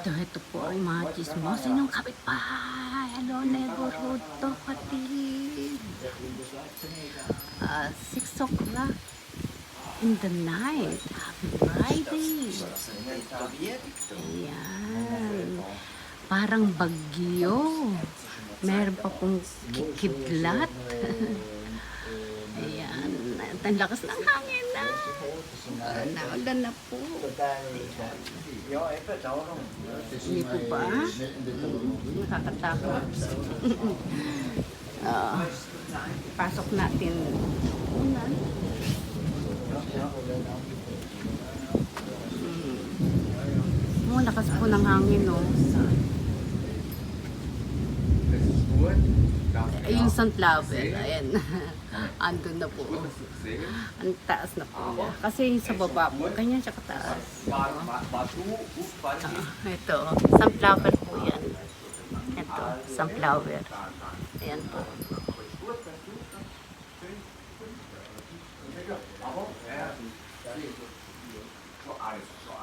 Ito po ang mga chismos inyong kapitbahay. Hello, Negoroto, kapatid. 6 o'clock in the night. Happy Friday. Ayan. Parang bagyo. Meron pa pong kikidlat. Ayan. Ang lakas ng hangin na. Naulan na po. Hindi po ba? Nakakatakot. Pasok natin. Lakas po ng hangin, no? Ay, yung sunflower, ayan. Andun na po. Ang taas na po niya. Kasi sa baba po, ganyan siya kataas. Ito, sunflower po yan. Ito, sunflower. Ayan po.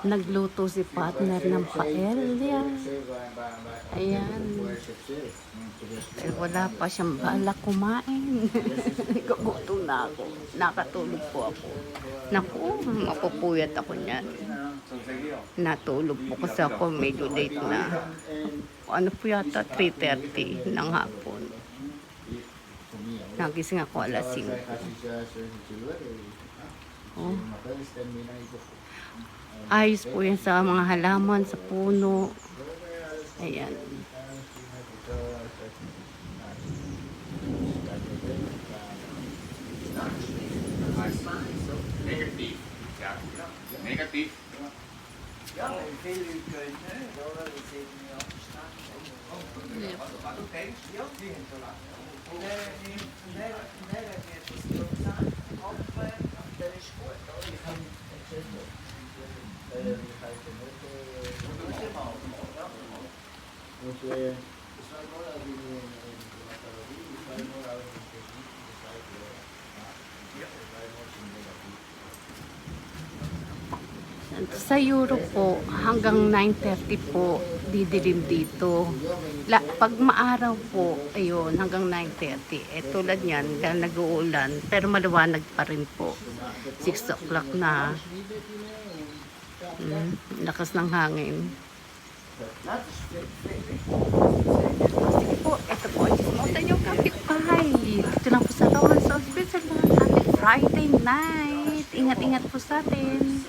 Nagluto si partner ng paella. Ayan. Pero wala pa siyang balak kumain. Gugutom na ako. Nakatulog po ako. Naku, mapupuyat ako niyan. Natulog po kasi ako medyo late na. Ano po yata, 3:30 ng hapon. Nagising ako alas 5. Oh. Ayos po yan sa mga halaman, sa puno. Ayan. Negative. Negative. Ja, ik wil u kunnen. Dat is even niet afgestaan. Oké, ja, die heeft te laten. Nee, het is niet opstaan. Dat is goed. Ik ga niet zetten. Sa Europe po, hanggang 9:30 po, didilim dito. Pag maaraw po, ayun, hanggang 9:30. Tulad yan, dahil nag-uulan, pero maliwanag pa rin po. 6 o'clock na. Lakas ng hangin. Sige po, ito po, ismotan yung kapitbahay. Dito lang po sa Rowan, South Switzerland. Happy Friday night. Ingat-ingat po sa atin.